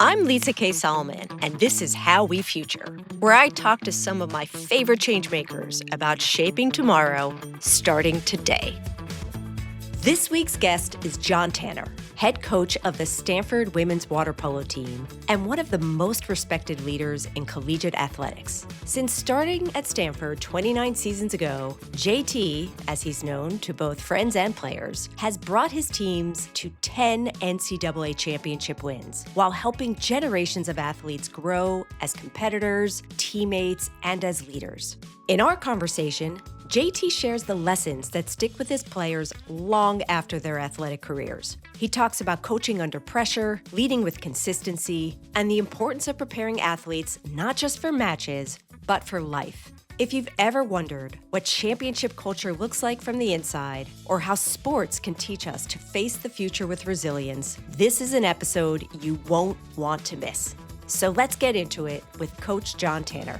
I'm Lisa K. Solomon, and this is How We Future, where I talk to some of my favorite changemakers about shaping tomorrow, starting today. This week's guest is John Tanner, head coach of the Stanford women's water polo team and one of the most respected leaders in collegiate athletics. Since starting at Stanford 29 seasons ago, JT, as he's known to both friends and players, has brought his teams to 10 NCAA championship wins while helping generations of athletes grow as competitors, teammates, and as leaders. In our conversation, JT shares the lessons that stick with his players long after their athletic careers. He talks about coaching under pressure, leading with consistency, and the importance of preparing athletes not just for matches, but for life. If you've ever wondered what championship culture looks like from the inside, or how sports can teach us to face the future with resilience, this is an episode you won't want to miss. So let's get into it with Coach John Tanner.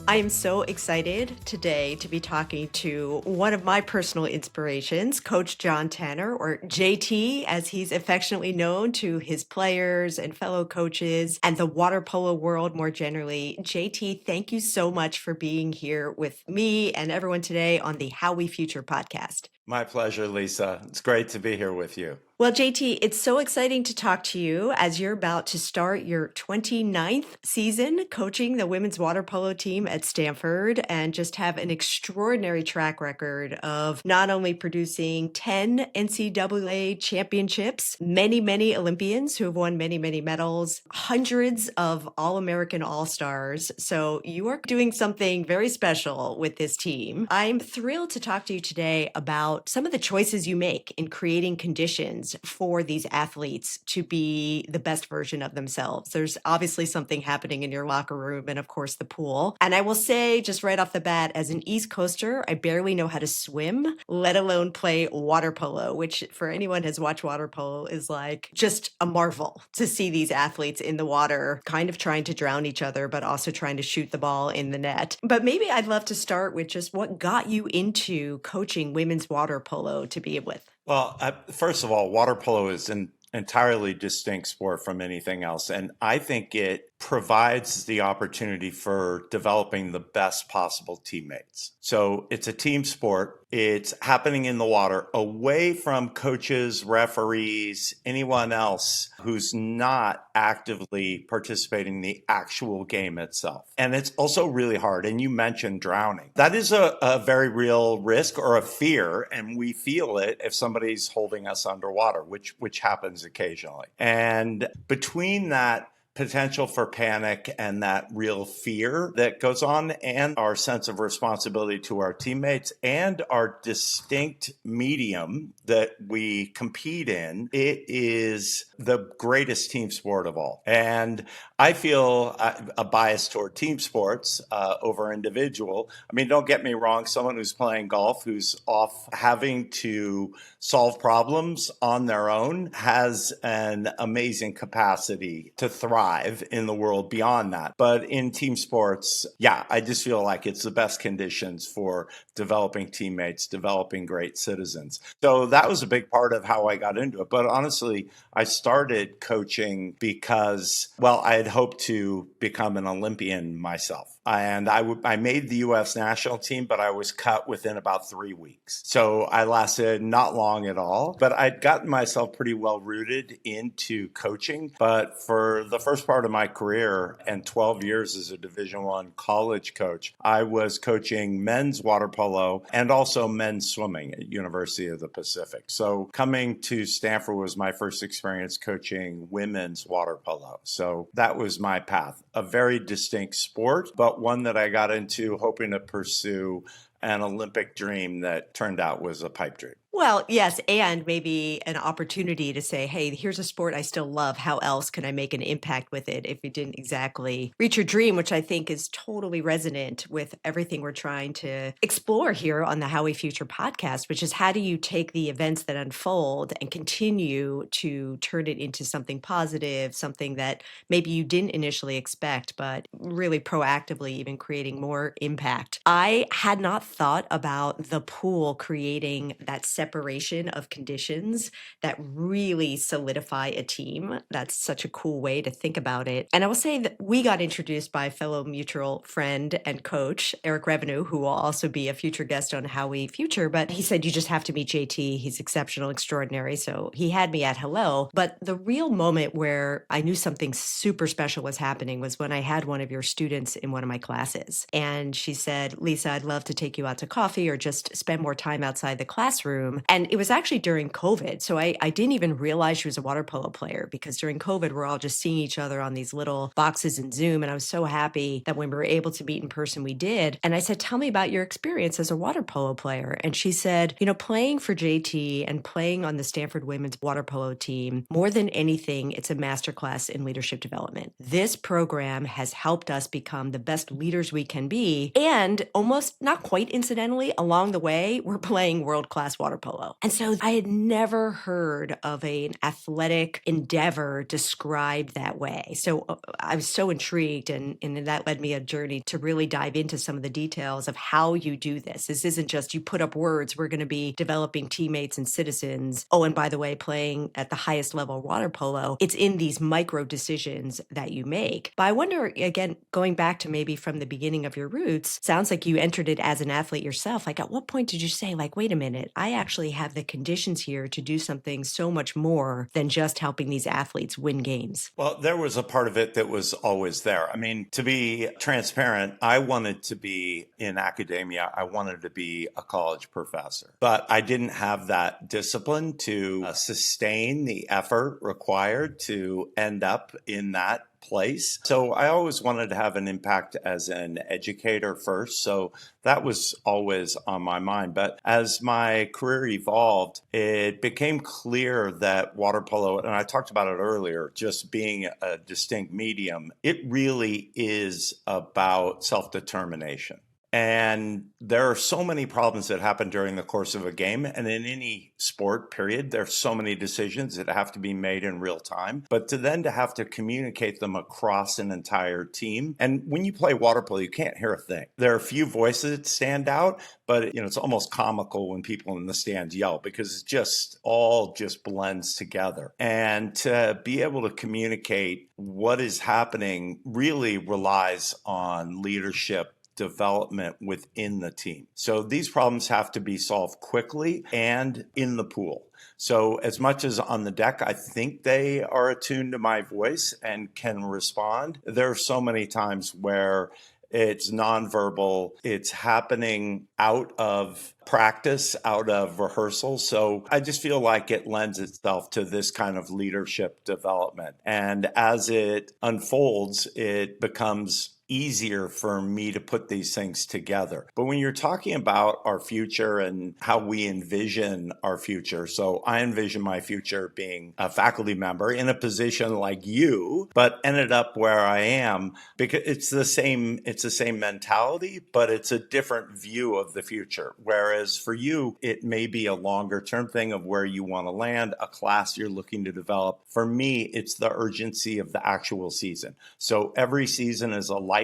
I am so excited today to be talking to one of my personal inspirations, Coach John Tanner, or JT, as he's affectionately known to his players and fellow coaches and the water polo world more generally. JT, thank you so much for being here with me and everyone today on the How We Future podcast. My pleasure, Lisa. It's great to be here with you. Well, JT, it's so exciting to talk to you as you're about to start your 29th season coaching the women's water polo team at Stanford and just have an extraordinary track record of not only producing 10 NCAA championships, many Olympians who have won many medals, hundreds of All-American All-Stars. So you are doing something very special with this team. I'm thrilled to talk to you today about some of the choices you make in creating conditions for these athletes to be the best version of themselves. There's obviously something happening in your locker room and, of course, the pool. And I will say, just right off the bat, as an East Coaster, I barely know how to swim, let alone play water polo, which for anyone who has watched water polo is like just a marvel to see these athletes in the water, kind of trying to drown each other, but also trying to shoot the ball in the net. But maybe I'd love to start with just what got you into coaching women's water polo to begin with. Well, first of all, water polo is an entirely distinct sport from anything else. And I think it provides the opportunity for developing the best possible teammates. So it's a team sport. It's happening in the water away from coaches, referees, anyone else who's not actively participating in the actual game itself. And it's also really hard. And you mentioned drowning. That is a very real risk or a fear. And we feel it if somebody's holding us underwater, which happens occasionally. And between that potential for panic and that real fear that goes on and our sense of responsibility to our teammates and our distinct medium that we compete in, it is the greatest team sport of all. And I feel a bias toward team sports over individual. I mean, don't get me wrong, someone who's playing golf, who's off having to solve problems on their own has an amazing capacity to thrive in the world beyond that. But in team sports, I just feel like it's the best conditions for developing teammates, developing great citizens. So that was a big part of how I got into it. But honestly, I started coaching because, I had hoped to become an Olympian myself. And I made the U.S. national team, but I was cut within about 3 weeks. So I lasted not long at all, but I'd gotten myself pretty well rooted into coaching. But for the first part of my career and 12 years as a Division I college coach, I was coaching men's water polo and also men's swimming at University of the Pacific. So coming to Stanford was my first experience coaching women's water polo. So that was my path, a very distinct sport, but one that I got into hoping to pursue an Olympic dream that turned out was a pipe dream. Well, yes, and maybe an opportunity to say, hey, here's a sport I still love. How else can I make an impact with it if you didn't exactly reach your dream, which I think is totally resonant with everything we're trying to explore here on the How We Future podcast, which is how do you take the events that unfold and continue to turn it into something positive, something that maybe you didn't initially expect, but really proactively even creating more impact. I had not thought about the pool creating that separation of conditions that really solidify a team. That's such a cool way to think about it. And I will say that we got introduced by a fellow mutual friend and coach, Eric Revenue, who will also be a future guest on How We Future. But he said, you just have to meet JT. He's exceptional, extraordinary. So he had me at hello. But the real moment where I knew something super special was happening was when I had one of your students in one of my classes. And she said, Lisa, I'd love to take you out to coffee or just spend more time outside the classroom. And it was actually during COVID. So I didn't even realize she was a water polo player, because during COVID, we're all just seeing each other on these little boxes in Zoom. And I was so happy that when we were able to meet in person, we did. And I said, tell me about your experience as a water polo player. And she said, playing for JT and playing on the Stanford women's water polo team, more than anything, it's a masterclass in leadership development. This program has helped us become the best leaders we can be. And almost not quite incidentally, along the way, we're playing world-class water polo. And so I had never heard of an athletic endeavor described that way. So I was so intrigued, and that led me a journey to really dive into some of the details of how you do this. This isn't just you put up words, we're going to be developing teammates and citizens. Oh, and by the way, playing at the highest level of water polo, it's in these micro decisions that you make. But I wonder, again, going back to maybe from the beginning of your roots, sounds like you entered it as an athlete yourself. Like, at what point did you say, like, wait a minute, I actually have the conditions here to do something so much more than just helping these athletes win games? Well, there was a part of it that was always there. I mean, to be transparent, I wanted to be in academia. I wanted to be a college professor, but I didn't have that discipline to sustain the effort required to end up in that place. So I always wanted to have an impact as an educator first. So that was always on my mind. But as my career evolved, it became clear that water polo, and I talked about it earlier, just being a distinct medium, it really is about self-determination. And there are so many problems that happen during the course of a game. And in any sport, period, there's so many decisions that have to be made in real time. But to have to communicate them across an entire team. And when you play water polo, you can't hear a thing. There are a few voices that stand out, but it's almost comical when people in the stands yell, because it just all just blends together. And to be able to communicate what is happening really relies on leadership development within the team. So these problems have to be solved quickly and in the pool. So as much as on the deck, I think they are attuned to my voice and can respond, there are so many times where it's nonverbal. It's happening out of practice, out of rehearsal. So I just feel like it lends itself to this kind of leadership development. And as it unfolds, it becomes easier for me to put these things together. But when you're talking about our future and how we envision our future, so I envision my future being a faculty member in a position like you, but ended up where I am, because it's the same mentality, but it's a different view of the future. Whereas for you, it may be a longer term thing of where you want to land, a class you're looking to develop. For me, it's the urgency of the actual season. So every season is a lifetime.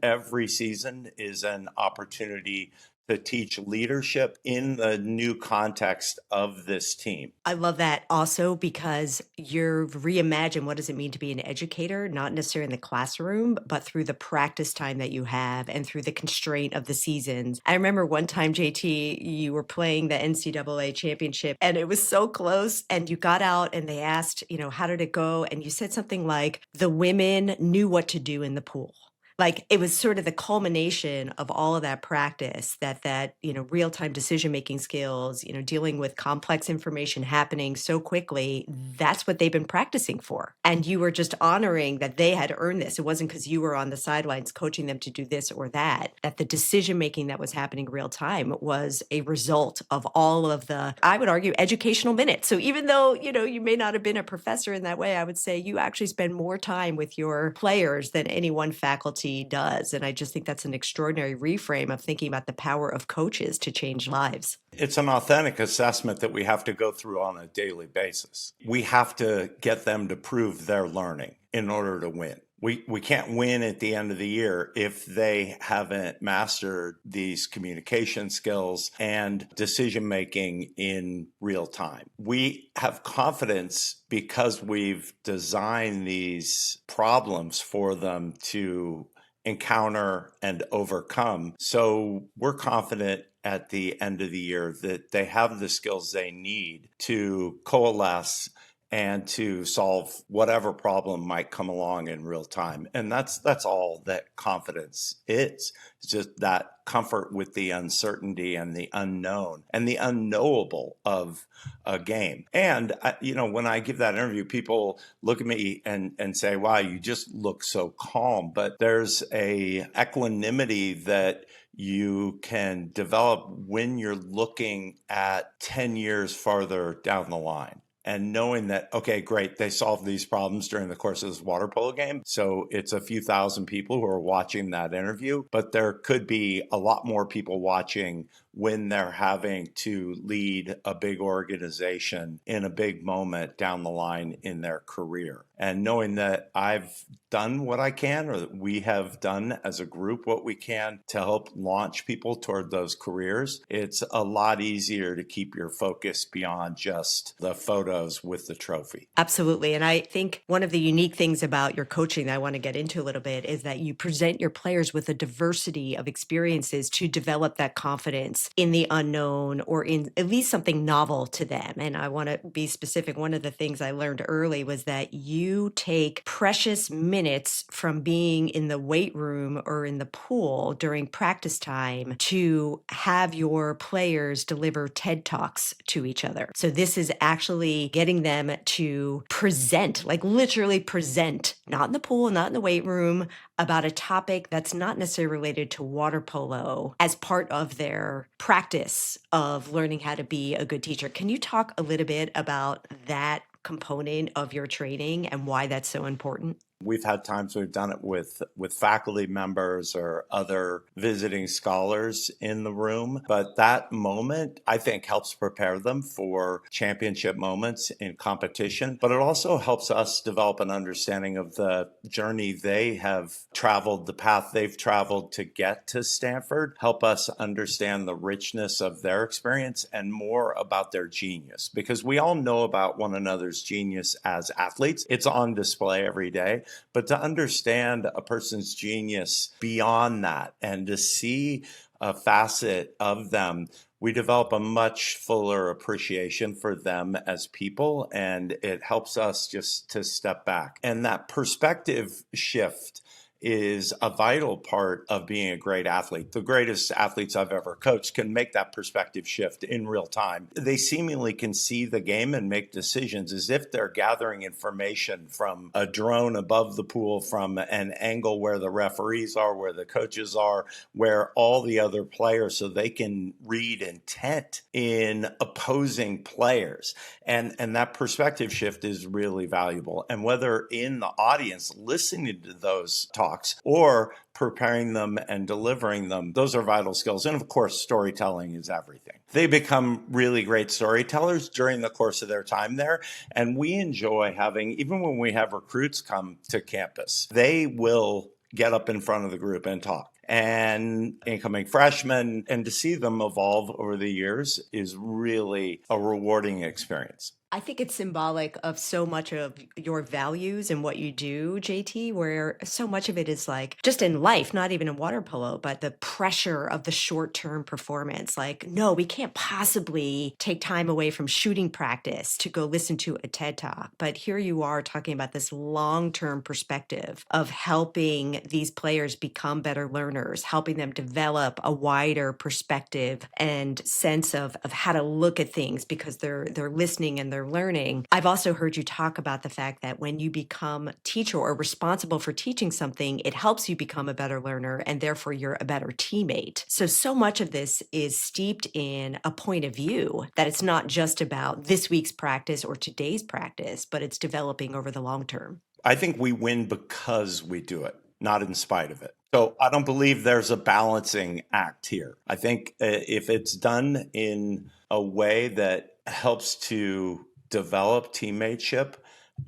Every season is an opportunity to teach leadership in the new context of this team. I love that also, because you're reimagine what does it mean to be an educator, not necessarily in the classroom, but through the practice time that you have and through the constraint of the seasons. I remember one time, JT, you were playing the NCAA championship and it was so close, and you got out and they asked, how did it go? And you said something like, the women knew what to do in the pool. Like, it was sort of the culmination of all of that practice, that real-time decision-making skills, dealing with complex information happening so quickly. That's what they've been practicing for. And you were just honoring that they had earned this. It wasn't because you were on the sidelines coaching them to do this or that the decision-making that was happening real time was a result of all of the, I would argue, educational minutes. So even though, you may not have been a professor in that way, I would say you actually spend more time with your players than any one faculty does. And I just think that's an extraordinary reframe of thinking about the power of coaches to change lives. It's an authentic assessment that we have to go through on a daily basis. We have to get them to prove their learning in order to win. We can't win at the end of the year if they haven't mastered these communication skills and decision making in real time. We have confidence because we've designed these problems for them to encounter and overcome. So we're confident at the end of the year that they have the skills they need to coalesce and to solve whatever problem might come along in real time. And that's all that confidence is. It's just that comfort with the uncertainty and the unknown and the unknowable of a game. And when I give that interview, people look at me and say, "Wow, you just look so calm." But there's a equanimity that you can develop when you're looking at 10 years farther down the line. And knowing that, okay, great, they solved these problems during the course of this water polo game. So it's a few thousand people who are watching that interview, but there could be a lot more people watching when they're having to lead a big organization in a big moment down the line in their career. And knowing that I've done what I can, or that we have done as a group what we can to help launch people toward those careers, it's a lot easier to keep your focus beyond just the photos with the trophy. Absolutely. And I think one of the unique things about your coaching that I want to get into a little bit is that you present your players with a diversity of experiences to develop that confidence in the unknown, or in at least something novel to them. And I want to be specific. One of the things I learned early was that you take precious minutes from being in the weight room or in the pool during practice time to have your players deliver TED Talks to each other. So this is actually getting them to present, like literally present, not in the pool, not in the weight room, about a topic that's not necessarily related to water polo as part of their practice of learning how to be a good teacher. Can you talk a little bit about that component of your training and why that's so important? We've had times we've done it with faculty members or other visiting scholars in the room. But that moment, I think, helps prepare them for championship moments in competition. But it also helps us develop an understanding of the journey they have traveled, the path they've traveled to get to Stanford, help us understand the richness of their experience and more about their genius. Because we all know about one another's genius as athletes. It's on display every day. But to understand a person's genius beyond that and to see a facet of them, we develop a much fuller appreciation for them as people, and it helps us just to step back. And that perspective shift is a vital part of being a great athlete. The greatest athletes I've ever coached can make that perspective shift in real time. They seemingly can see the game and make decisions as if they're gathering information from a drone above the pool, from an angle where the referees are, where the coaches are, where all the other players, so they can read intent in opposing players. And that perspective shift is really valuable. And whether in the audience listening to those talks or preparing them and delivering them, those are vital skills. And of course, storytelling is everything. They become really great storytellers during the course of their time there. And we enjoy having, even when we have recruits come to campus, they will get up in front of the group and talk. And incoming freshmen, and to see them evolve over the years is really a rewarding experience. I think it's symbolic of so much of your values and what you do, JT, where so much of it is like just in life, not even in water polo, but the pressure of the short-term performance. Like, no, we can't possibly take time away from shooting practice to go listen to a TED Talk. But here you are talking about this long-term perspective of helping these players become better learners, helping them develop a wider perspective and sense of how to look at things because they're listening and they're learning. I've also heard you talk about the fact that when you become teacher or responsible for teaching something, it helps you become a better learner and therefore you're a better teammate. So much of this is steeped in a point of view that it's not just about this week's practice or today's practice, but it's developing over the long term. I think we win because we do it, not in spite of it. So I don't believe there's a balancing act here. I think if it's done in a way that helps to develop teammateship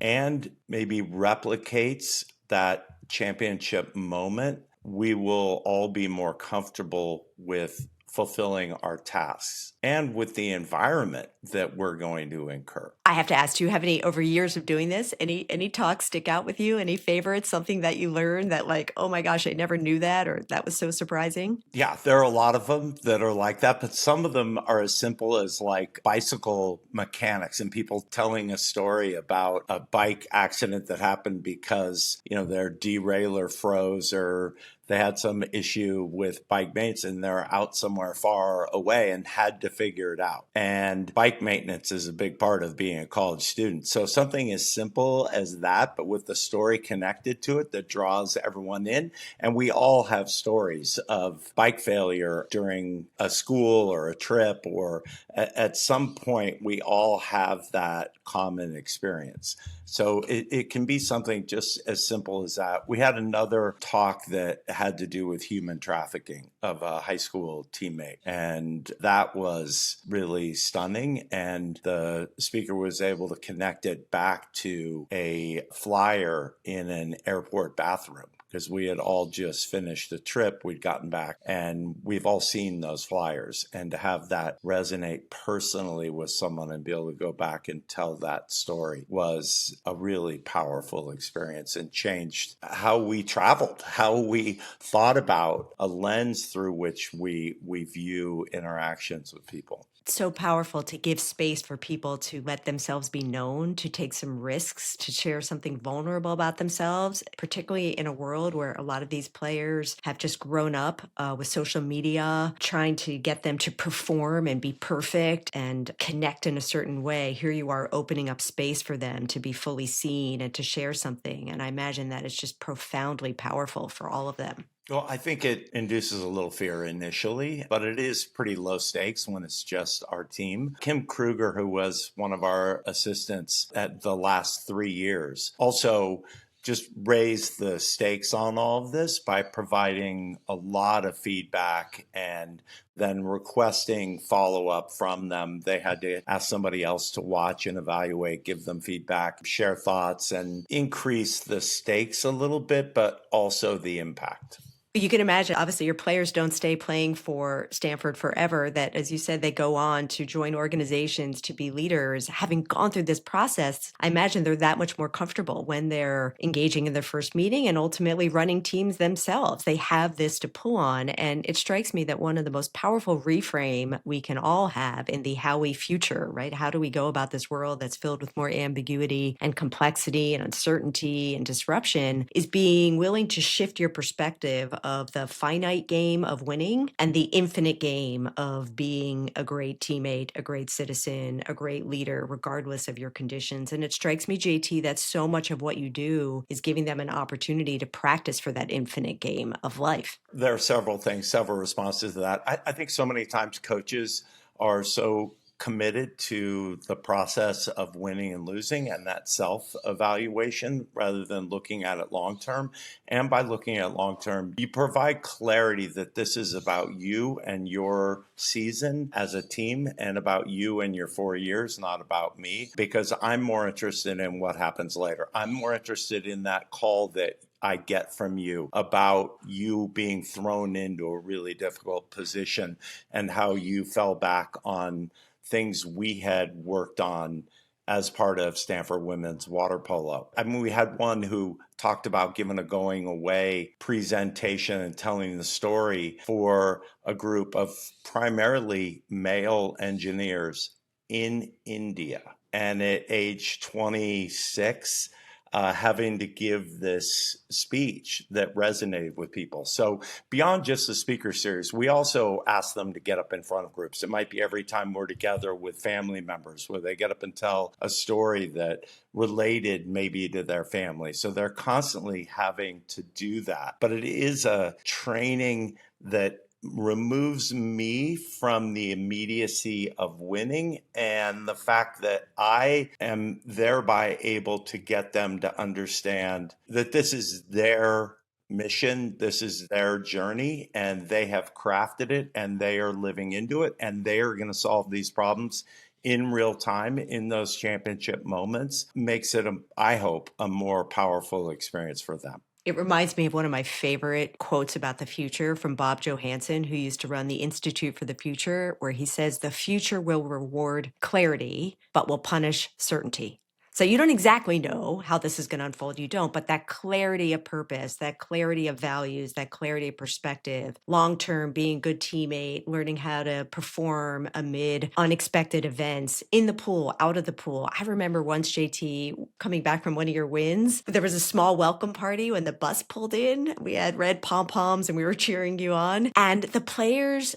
and maybe replicates that championship moment, we will all be more comfortable with fulfilling our tasks and with the environment that we're going to incur. I have to ask, do you have any over years of doing this? Any talks stick out with you? Any favorites? Something that you learned that like, oh my gosh, I never knew that, or that was so surprising? Yeah, there are a lot of them that are like that, but some of them are as simple as like bicycle mechanics and people telling a story about a bike accident that happened because, their derailleur froze or they had some issue with bike maintenance and they're out somewhere far away and had to figure it out. And bike maintenance is a big part of being a college student. So something as simple as that, but with the story connected to it that draws everyone in. And we all have stories of bike failure during a school or a trip, or at some point, we all have that common experience. So it can be something just as simple as that. We had another talk that had to do with human trafficking of a high school teammate. And that was really stunning. And the speaker was able to connect it back to a flyer in an airport bathroom, because we had all just finished the trip, we'd gotten back, and we've all seen those flyers. And to have that resonate personally with someone and be able to go back and tell that story was a really powerful experience and changed how we traveled, how we thought about a lens through which we view interactions with people. So powerful to give space for people to let themselves be known, to take some risks, to share something vulnerable about themselves, particularly in a world where a lot of these players have just grown up with social media, trying to get them to perform and be perfect and connect in a certain way. Here you are opening up space for them to be fully seen and to share something. And I imagine that it's just profoundly powerful for all of them. Well, I think it induces a little fear initially, but it is pretty low stakes when it's just our team. Kim Kruger, who was one of our assistants at the last 3 years, also just raised the stakes on all of this by providing a lot of feedback and then requesting follow-up from them. They had to ask somebody else to watch and evaluate, give them feedback, share thoughts, and increase the stakes a little bit, but also the impact. You can imagine, obviously, your players don't stay playing for Stanford forever, that, as you said, they go on to join organizations, to be leaders. Having gone through this process, I imagine they're that much more comfortable when they're engaging in their first meeting and ultimately running teams themselves. They have this to pull on. And it strikes me that one of the most powerful reframe we can all have in the how we future, right? How do we go about this world that's filled with more ambiguity and complexity and uncertainty and disruption, is being willing to shift your perspective of the finite game of winning and the infinite game of being a great teammate, a great citizen, a great leader, regardless of your conditions. And it strikes me, JT, that so much of what you do is giving them an opportunity to practice for that infinite game of life. There are several things, several responses to that. I think so many times coaches are so committed to the process of winning and losing and that self-evaluation rather than looking at it long-term. And by looking at long-term, you provide clarity that this is about you and your season as a team and about you and your 4 years, not about me, because I'm more interested in what happens later. I'm more interested in that call that I get from you about you being thrown into a really difficult position and how you fell back on things we had worked on as part of Stanford women's water polo. I mean, we had one who talked about giving a going away presentation and telling the story for a group of primarily male engineers in India. And at age 26, having to give this speech that resonated with people. So beyond just the speaker series, we also ask them to get up in front of groups. It might be every time we're together with family members where they get up and tell a story that related maybe to their family. So they're constantly having to do that. But it is a training that removes me from the immediacy of winning and the fact that I am thereby able to get them to understand that this is their mission, this is their journey, and they have crafted it and they are living into it and they are going to solve these problems in real time in those championship moments. Makes it, I hope, a more powerful experience for them. It reminds me of one of my favorite quotes about the future from Bob Johansen, who used to run the Institute for the Future, where he says, "The future will reward clarity, but will punish certainty." So you don't exactly know how this is going to unfold. You don't, but that clarity of purpose, that clarity of values, that clarity of perspective, long term, being a good teammate, learning how to perform amid unexpected events in the pool, out of the pool. I remember once, JT, coming back from one of your wins, there was a small welcome party when the bus pulled in. We had red pom poms and we were cheering you on. And the players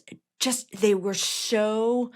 they were so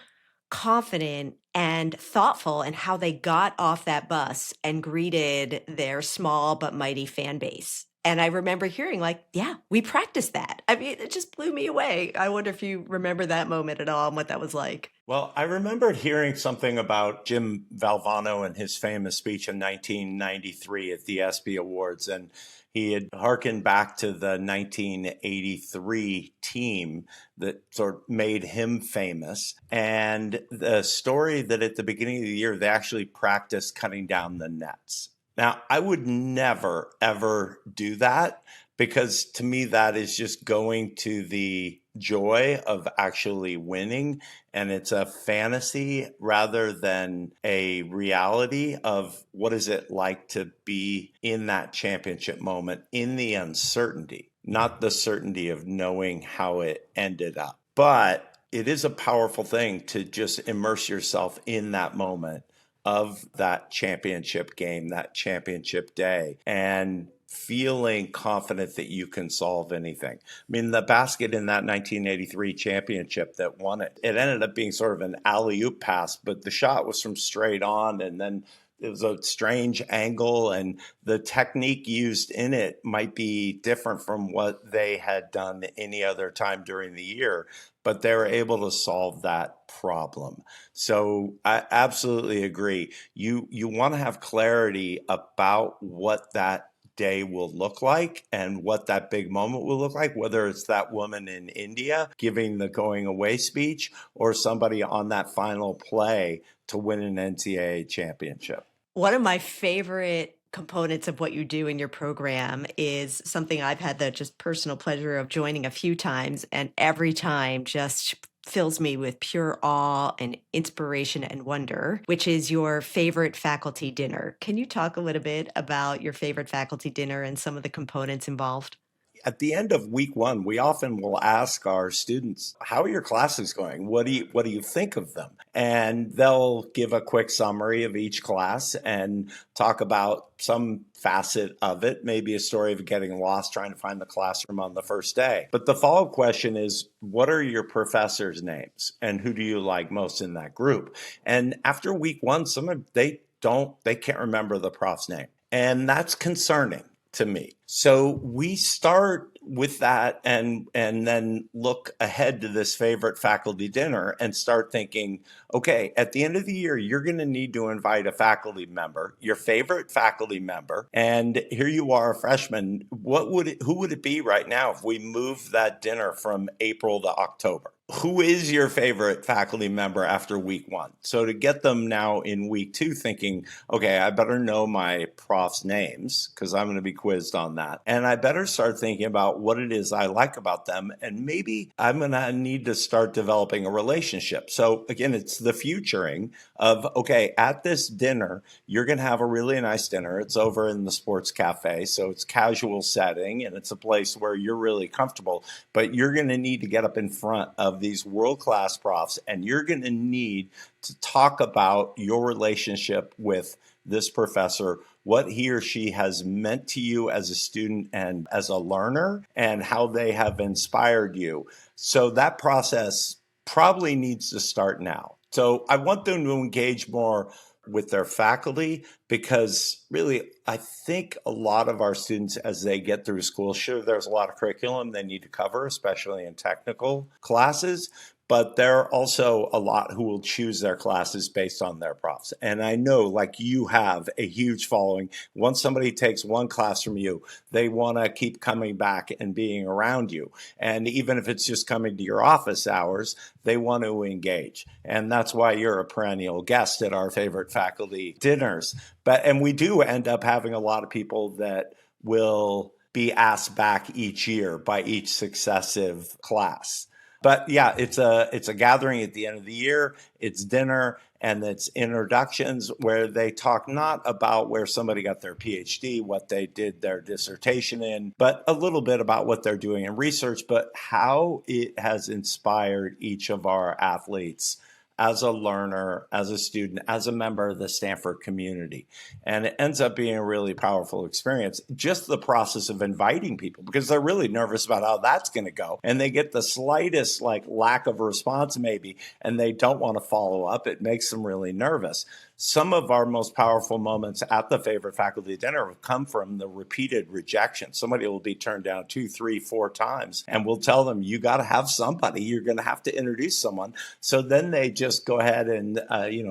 confident and thoughtful in how they got off that bus and greeted their small but mighty fan base. And I remember hearing, like, yeah, we practiced that. I mean, it just blew me away. I wonder if you remember that moment at all and what that was like. Well, I remembered hearing something about Jim Valvano and his famous speech in 1993 at the ESPY Awards. And he had hearkened back to the 1983 team that sort of made him famous. And the story that at the beginning of the year, they actually practiced cutting down the nets. Now, I would never, ever do that, because to me, that is just going to the joy of actually winning. And it's a fantasy rather than a reality of what is it like to be in that championship moment, in the uncertainty, not the certainty of knowing how it ended up. But it is a powerful thing to just immerse yourself in that moment of that championship game, that championship day, and feeling confident that you can solve anything. I mean, the basket in that 1983 championship that won it, it ended up being sort of an alley-oop pass, but the shot was from straight on, and then it was a strange angle, and the technique used in it might be different from what they had done any other time during the year, but they were able to solve that problem. So I absolutely agree. You want to have clarity about what that day will look like and what that big moment will look like, whether it's that woman in India giving the going away speech or somebody on that final play to win an NCAA championship. One of my favorite components of what you do in your program is something I've had the just personal pleasure of joining a few times, and every time just fills me with pure awe and inspiration and wonder, which is your favorite faculty dinner. Can you talk a little bit about your favorite faculty dinner and some of the components involved? At the end of week one, we often will ask our students, how are your classes going? What do you think of them? And they'll give a quick summary of each class and talk about some facet of it, maybe a story of getting lost trying to find the classroom on the first day. But the follow-up question is, what are your professors' names and who do you like most in that group? And after week one, they can't remember the prof's name. And that's concerning to me. So we start with that and then look ahead to this favorite faculty dinner and start thinking, okay, at the end of the year, you're going to need to invite a faculty member, your favorite faculty member. And here you are, a freshman. Who would it be right now if we moved that dinner from April to October? Who is your favorite faculty member after week one? So to get them now in week two thinking, okay, I better know my profs' names because I'm going to be quizzed on that. And I better start thinking about what it is I like about them. And maybe I'm going to need to start developing a relationship. So again, it's the futuring of, okay, at this dinner, you're going to have a really nice dinner. It's over in the sports cafe. So it's casual setting and it's a place where you're really comfortable, but you're going to need to get up in front of these world-class profs and you're going to need to talk about your relationship with this professor, what he or she has meant to you as a student and as a learner, and how they have inspired you. So that process probably needs to start now. So I want them to engage more with their faculty because really, I think a lot of our students, as they get through school, sure, there's a lot of curriculum they need to cover, especially in technical classes, but there are also a lot who will choose their classes based on their profs. And I know, like you have a huge following. Once somebody takes one class from you, they want to keep coming back and being around you. And even if it's just coming to your office hours, they want to engage. And that's why you're a perennial guest at our favorite faculty dinners. And we do end up having a lot of people that will be asked back each year by each successive class. But yeah, it's a gathering at the end of the year. It's dinner and it's introductions where they talk not about where somebody got their PhD, what they did their dissertation in, but a little bit about what they're doing in research, but how it has inspired each of our athletes as a learner, as a student, as a member of the Stanford community. And it ends up being a really powerful experience. Just the process of inviting people, because they're really nervous about how that's going to go. And they get the slightest lack of response maybe, and they don't want to follow up. It makes them really nervous. Some of our most powerful moments at the favorite faculty dinner have come from the repeated rejection. Somebody will be turned down 2, 3, 4 times, and we'll tell them, you got to have somebody. You're going to have to introduce someone. So then they just go ahead and,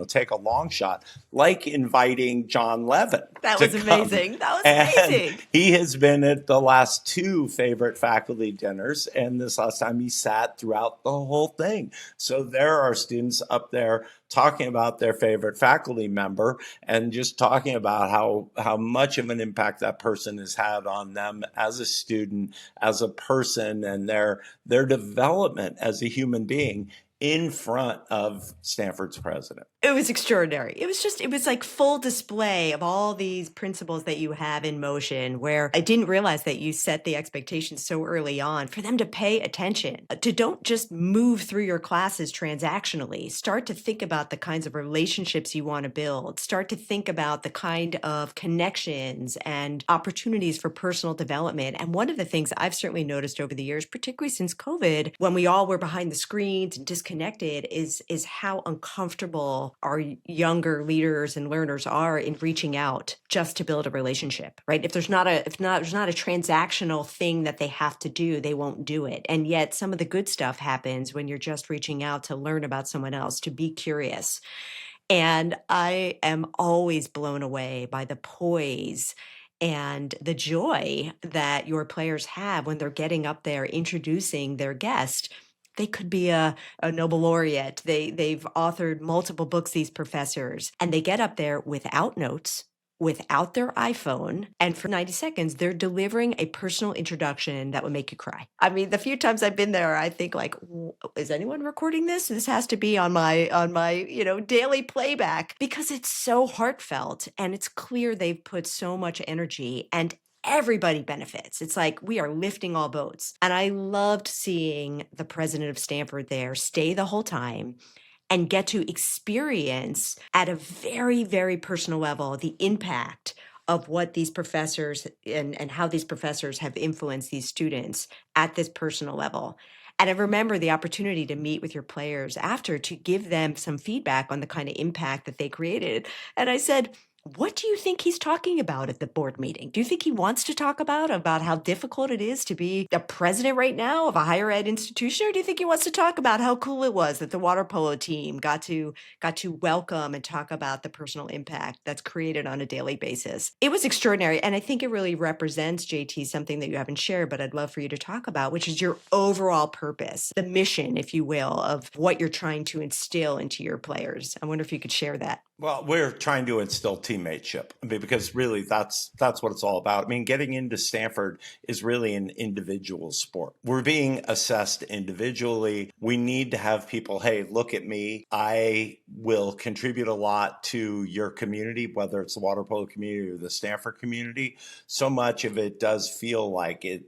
take a long shot, like inviting John Levin. That was amazing. That was amazing. He has been at the last 2 favorite faculty dinners, and this last time he sat throughout the whole thing. So there are students up there talking about their favorite faculty member and just talking about how much of an impact that person has had on them as a student, as a person, and their development as a human being in front of Stanford's president. It was extraordinary. It was like full display of all these principles that you have in motion, where I didn't realize that you set the expectations so early on for them to pay attention, to don't just move through your classes transactionally. Start to think about the kinds of relationships you want to build. Start to think about the kind of connections and opportunities for personal development. And one of the things I've certainly noticed over the years, particularly since COVID, when we all were behind the screens and disconnected, is how uncomfortable our younger leaders and learners are in reaching out just to build a relationship, right? If there's not a transactional thing that they have to do, they won't do it. And yet some of the good stuff happens when you're just reaching out to learn about someone else, to be curious. And I am always blown away by the poise and the joy that your players have when they're getting up there introducing their guest. They could be a Nobel laureate. They've authored multiple books, these professors, and they get up there without notes, without their iPhone, and for 90 seconds, they're delivering a personal introduction that would make you cry. I mean, the few times I've been there, I think is anyone recording this? This has to be on my daily playback, because it's so heartfelt and it's clear they've put so much energy, and everybody benefits. It's like we are lifting all boats. And I loved seeing the president of Stanford there stay the whole time and get to experience at a very, very personal level the impact of what these professors and how these professors have influenced these students at this personal level. And I remember the opportunity to meet with your players after to give them some feedback on the kind of impact that they created. And I said, what do you think he's talking about at the board meeting? Do you think he wants to talk about how difficult it is to be a president right now of a higher ed institution? Or do you think he wants to talk about how cool it was that the water polo team got to welcome and talk about the personal impact that's created on a daily basis? It was extraordinary. And I think it really represents, JT, something that you haven't shared, but I'd love for you to talk about, which is your overall purpose, the mission, if you will, of what you're trying to instill into your players. I wonder if you could share that. Well, we're trying to instill teammateship. I mean, because really that's what it's all about. I mean, getting into Stanford is really an individual sport. We're being assessed individually. We need to have people, hey, look at me. I will contribute a lot to your community, whether it's the water polo community or the Stanford community. So much of it does feel like it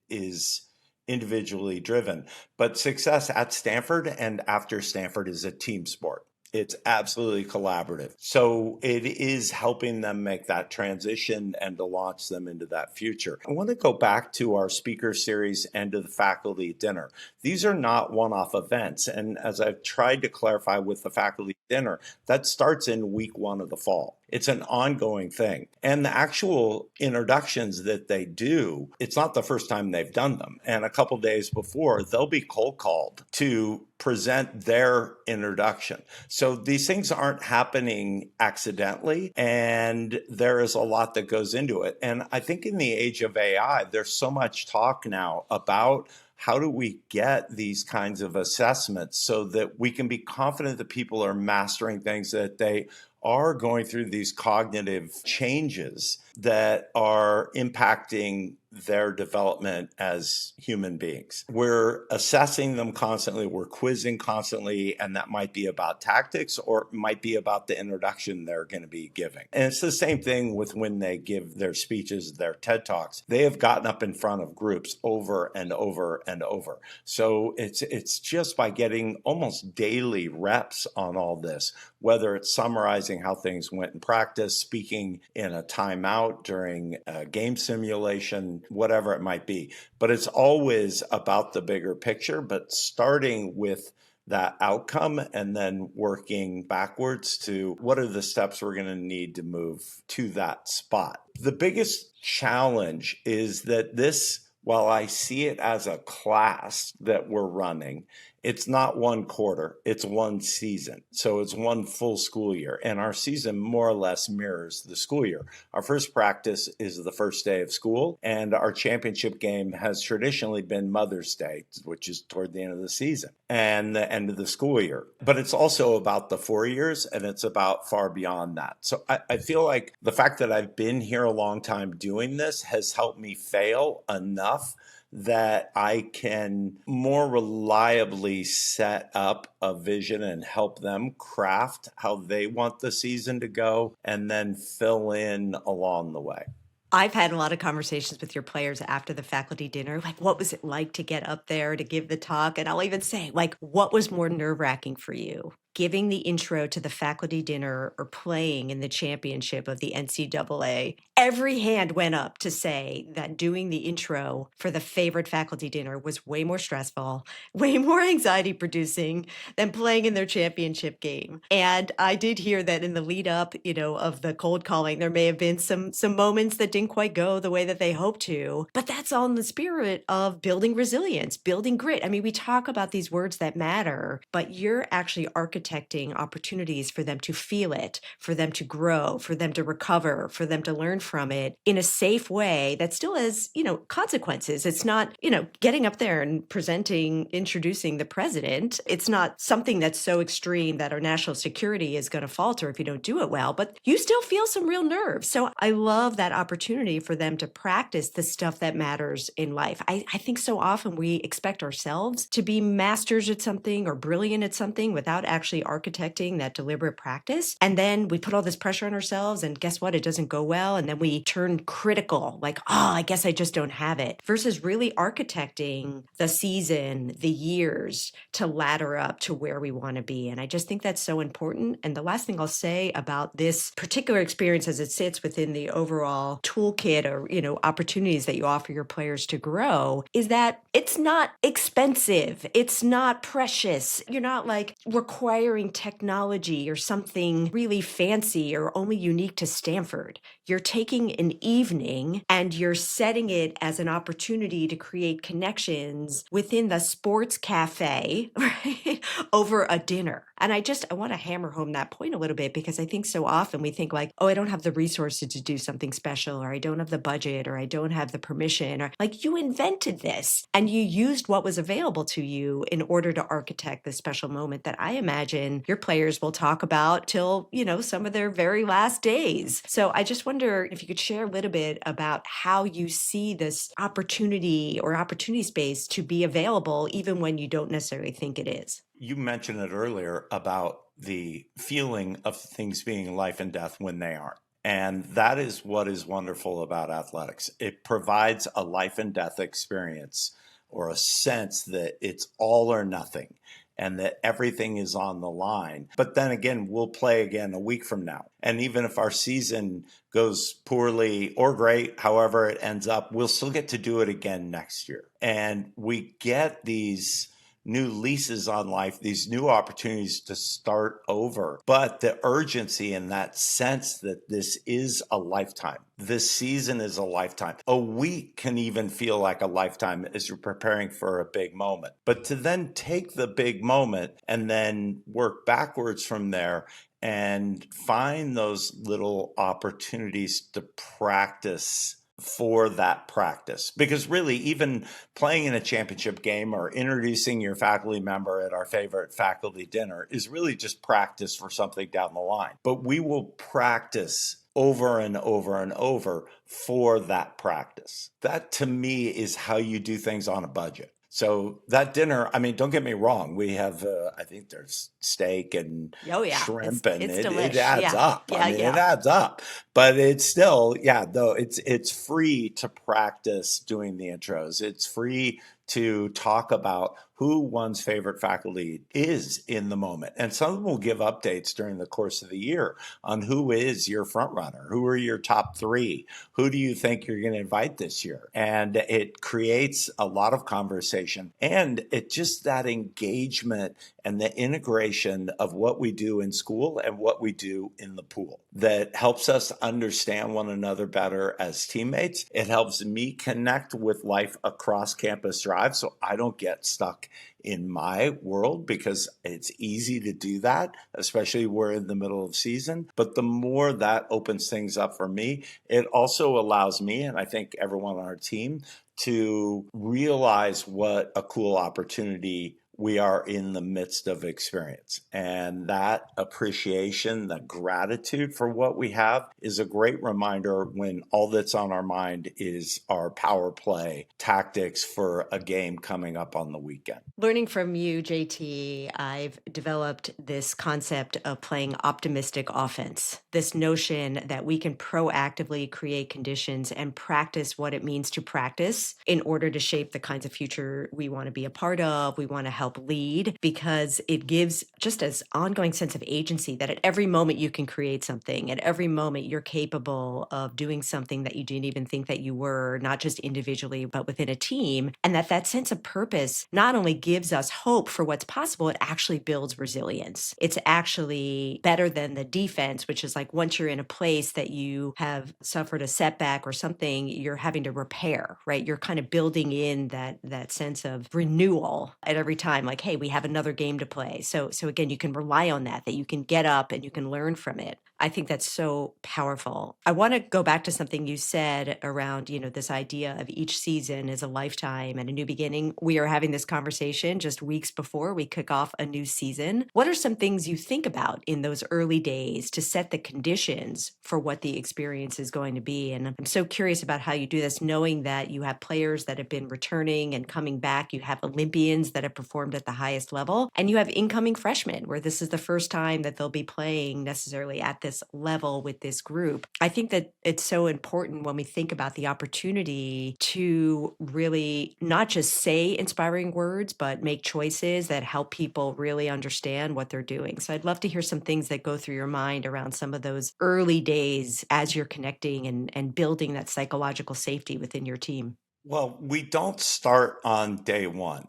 is individually driven. But success at Stanford and after Stanford is a team sport. It's absolutely collaborative. So it is helping them make that transition and to launch them into that future. I want to go back to our speaker series and to the faculty dinner. These are not one-off events. And as I've tried to clarify with the faculty dinner, that starts in week 1 of the fall. It's an ongoing thing. And the actual introductions that they do, it's not the first time they've done them. And a couple days before, they'll be cold called to present their introduction. So these things aren't happening accidentally, and there is a lot that goes into it. And I think in the age of AI, there's so much talk now about how do we get these kinds of assessments so that we can be confident that people are mastering things, that they are going through these cognitive changes that are impacting their development as human beings. We're assessing them constantly, we're quizzing constantly, and that might be about tactics or it might be about the introduction they're going to be giving. And it's the same thing with when they give their speeches, their TED Talks. They have gotten up in front of groups over and over and over. So it's just by getting almost daily reps on all this, whether it's summarizing how things went in practice, speaking in a timeout during a game simulation, whatever it might be. But it's always about the bigger picture, but starting with that outcome and then working backwards to what are the steps we're going to need to move to that spot. The biggest challenge is that this, while I see it as a class that we're running, it's not one quarter, it's one season. So it's one full school year. And our season more or less mirrors the school year. Our first practice is the first day of school, and our championship game has traditionally been Mother's Day, which is toward the end of the season and the end of the school year. But it's also about the 4 years, and it's about far beyond that. So I feel like the fact that I've been here a long time doing this has helped me fail enough that I can more reliably set up a vision and help them craft how they want the season to go and then fill in along the way. I've had a lot of conversations with your players after the faculty dinner. Like, what was it like to get up there to give the talk? And I'll even say, like, what was more nerve-wracking for you? Giving the intro to the faculty dinner or playing in the championship of the NCAA? Every hand went up to say that doing the intro for the favorite faculty dinner was way more stressful, way more anxiety producing than playing in their championship game. And I did hear that in the lead up, of the cold calling, there may have been some moments that didn't quite go the way that they hoped to, but that's all in the spirit of building resilience, building grit. I mean, we talk about these words that matter, but you're actually architecting opportunities for them to feel it, for them to grow, for them to recover, for them to learn from it in a safe way that still has, consequences. It's not, getting up there and introducing the president. It's not something that's so extreme that our national security is going to falter if you don't do it well, but you still feel some real nerves. So I love that opportunity for them to practice the stuff that matters in life. I think so often we expect ourselves to be masters at something or brilliant at something without actually architecting that deliberate practice. And then we put all this pressure on ourselves and guess what? It doesn't go well. And then we turn critical, like, I guess I just don't have it, versus really architecting the season, the years to ladder up to where we want to be. And I just think that's so important. And the last thing I'll say about this particular experience as it sits within the overall toolkit or, opportunities that you offer your players to grow is that it's not expensive. It's not precious. You're not like requiring technology or something really fancy or only unique to Stanford. You're taking an evening and you're setting it as an opportunity to create connections within the sports cafe, right, over a dinner. And I want to hammer home that point a little bit because I think so often we think like, I don't have the resources to do something special, or I don't have the budget, or I don't have the permission, or like you invented this and you used what was available to you in order to architect this special moment that I imagine your players will talk about till, some of their very last days. So I just wonder if you could share a little bit about how you see this opportunity or opportunity space to be available even when you don't necessarily think it is. You mentioned it earlier about the feeling of things being life and death when they aren't. And that is what is wonderful about athletics. It provides a life and death experience or a sense that it's all or nothing and that everything is on the line. But then again, we'll play again a week from now. And even if our season goes poorly or great, however it ends up, we'll still get to do it again next year. And we get these new leases on life, these new opportunities to start over. But the urgency and that sense that this is a lifetime, this season is a lifetime. A week can even feel like a lifetime as you're preparing for a big moment. But to then take the big moment and then work backwards from there and find those little opportunities to practice for that practice. Because really, even playing in a championship game or introducing your faculty member at our favorite faculty dinner is really just practice for something down the line. But we will practice over and over and over for that practice. That to me is how you do things on a budget. So that dinner, I mean, don't get me wrong. We have, I think there's steak and Oh yeah, shrimp, and it's it delish. adds Yeah, up. I yeah, mean, it yeah. adds up. But it's still, yeah, though it's free to practice doing the intros. It's free to talk about who one's favorite faculty is in the moment. And some of them will give updates during the course of the year on who is your front runner, who are your top three, who do you think you're going to invite this year? And it creates a lot of conversation, and it just that engagement and the integration of what we do in school and what we do in the pool that helps us understand one another better as teammates. It helps me connect with life across Campus Drive so I don't get stuck in my world, because it's easy to do that, especially we're in the middle of season. But the more that opens things up for me, it also allows me, and I think everyone on our team, to realize what a cool opportunity we are in the midst of experience. And that appreciation, that gratitude for what we have is a great reminder when all that's on our mind is our power play tactics for a game coming up on the weekend. Learning from you, JT, I've developed this concept of playing optimistic offense, this notion that we can proactively create conditions and practice what it means to practice in order to shape the kinds of future we want to be a part of, we want to help lead, because it gives just an ongoing sense of agency that at every moment you can create something, at every moment you're capable of doing something that you didn't even think that you were, not just individually, but within a team. And that sense of purpose not only gives us hope for what's possible, it actually builds resilience. It's actually better than the defense, which is like once you're in a place that you have suffered a setback or something, you're having to repair, right? You're kind of building in that sense of renewal at every time, like, hey, we have another game to play. So again, you can rely on that you can get up and you can learn from it. I think that's so powerful. I want to go back to something you said around, this idea of each season is a lifetime and a new beginning. We are having this conversation just weeks before we kick off a new season. What are some things you think about in those early days to set the conditions for what the experience is going to be? And I'm so curious about how you do this, knowing that you have players that have been returning and coming back. You have Olympians that have performed at the highest level, and you have incoming freshmen where this is the first time that they'll be playing necessarily at this level with this group. I think that it's so important when we think about the opportunity to really not just say inspiring words, but make choices that help people really understand what they're doing. So I'd love to hear some things that go through your mind around some of those early days as you're connecting and building that psychological safety within your team. Well, we don't start on day one.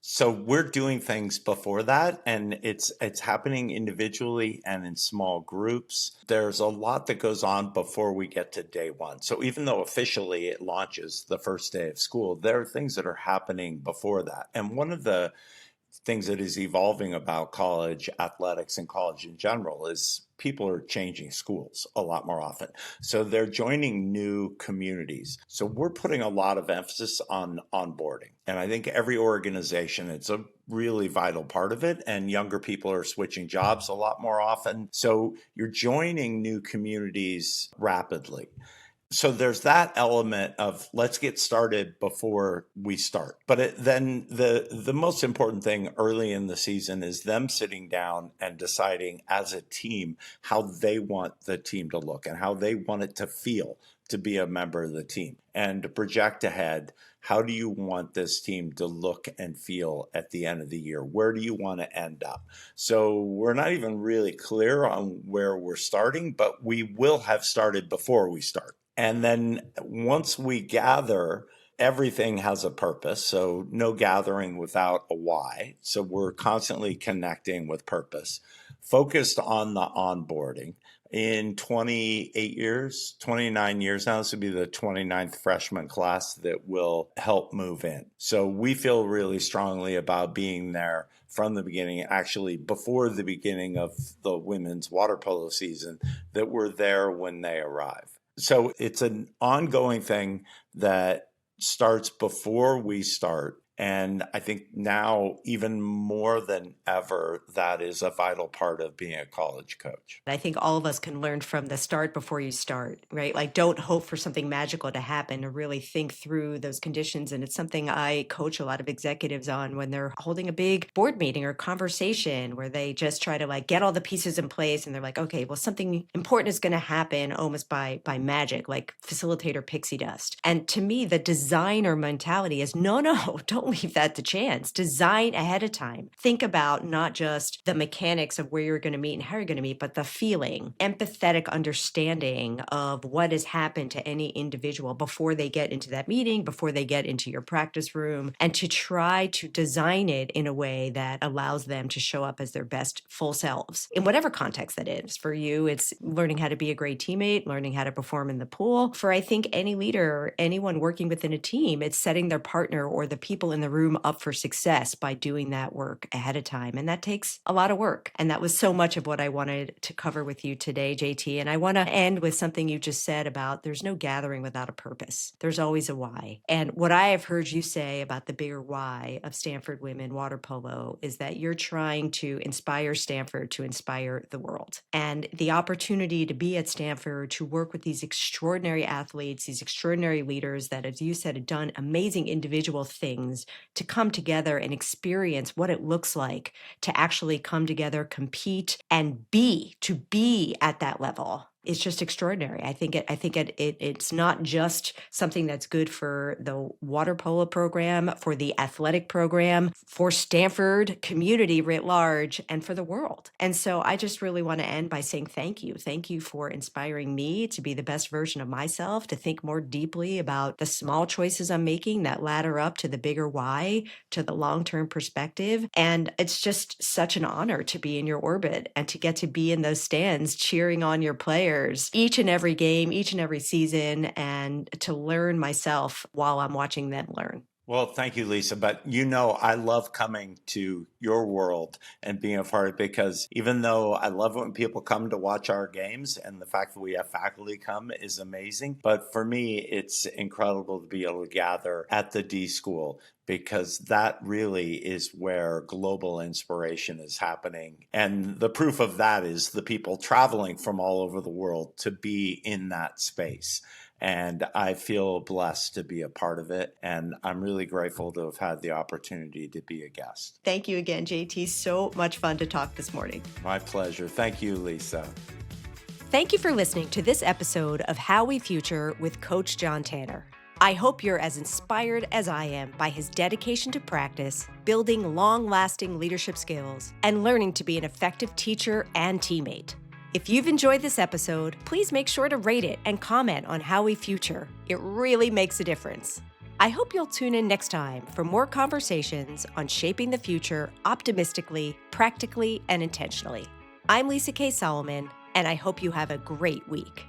So we're doing things before that, and it's happening individually and in small groups. There's a lot that goes on before we get to day one. So even though officially it launches the first day of school, there are things that are happening before that. And one of the things that is evolving about college athletics and college in general is people are changing schools a lot more often. So they're joining new communities. So we're putting a lot of emphasis on onboarding. And I think every organization, it's a really vital part of it. And younger people are switching jobs a lot more often. So you're joining new communities rapidly. So there's that element of let's get started before we start. But then the most important thing early in the season is them sitting down and deciding as a team how they want the team to look and how they want it to feel to be a member of the team, and to project ahead. How do you want this team to look and feel at the end of the year? Where do you want to end up? So we're not even really clear on where we're starting, but we will have started before we start. And then once we gather, everything has a purpose. So no gathering without a why. So we're constantly connecting with purpose, focused on the onboarding. In 28 years, 29 years now, this would be the 29th freshman class that will help move in. So we feel really strongly about being there from the beginning, actually before the beginning of the women's water polo season, that we're there when they arrive. So it's an ongoing thing that starts before we start. And I think now, even more than ever, that is a vital part of being a college coach. I think all of us can learn from the start before you start, right? Like, don't hope for something magical to happen, to really think through those conditions. And it's something I coach a lot of executives on when they're holding a big board meeting or conversation where they just try to like get all the pieces in place. And they're like, okay, well, something important is going to happen almost by magic, like facilitator pixie dust. And to me, the designer mentality is no, don't leave that to chance. Design ahead of time. Think about not just the mechanics of where you're going to meet and how you're going to meet, but the feeling, empathetic understanding of what has happened to any individual before they get into that meeting, before they get into your practice room, and to try to design it in a way that allows them to show up as their best full selves in whatever context that is. For you, it's learning how to be a great teammate, learning how to perform in the pool. For I think any leader, anyone working within a team, it's setting their partner or the people in the room up for success by doing that work ahead of time. And that takes a lot of work. And that was so much of what I wanted to cover with you today, JT. And I want to end with something you just said about there's no gathering without a purpose. There's always a why. And what I have heard you say about the bigger why of Stanford women water polo is that you're trying to inspire Stanford to inspire the world. And the opportunity to be at Stanford, to work with these extraordinary athletes, these extraordinary leaders that, as you said, have done amazing individual things, to come together and experience what it looks like to actually come together, compete, and to be at that level. It's just extraordinary. I think it's not just something that's good for the water polo program, for the athletic program, for Stanford community writ large, and for the world. And so I just really want to end by saying thank you. Thank you for inspiring me to be the best version of myself, to think more deeply about the small choices I'm making that ladder up to the bigger why, to the long-term perspective. And it's just such an honor to be in your orbit and to get to be in those stands cheering on your players each and every game, each and every season, and to learn myself while I'm watching them learn. Well, thank you, Lisa. But I love coming to your world and being a part of it, because even though I love it when people come to watch our games, and the fact that we have faculty come is amazing. But for me, it's incredible to be able to gather at the D School, because that really is where global inspiration is happening. And the proof of that is the people traveling from all over the world to be in that space. And I feel blessed to be a part of it. And I'm really grateful to have had the opportunity to be a guest. Thank you again, JT. So much fun to talk this morning. My pleasure. Thank you, Lisa. Thank you for listening to this episode of How We Future with Coach John Tanner. I hope you're as inspired as I am by his dedication to practice, building long-lasting leadership skills, and learning to be an effective teacher and teammate. If you've enjoyed this episode, please make sure to rate it and comment on How We Future. It really makes a difference. I hope you'll tune in next time for more conversations on shaping the future optimistically, practically, and intentionally. I'm Lisa K. Solomon, and I hope you have a great week.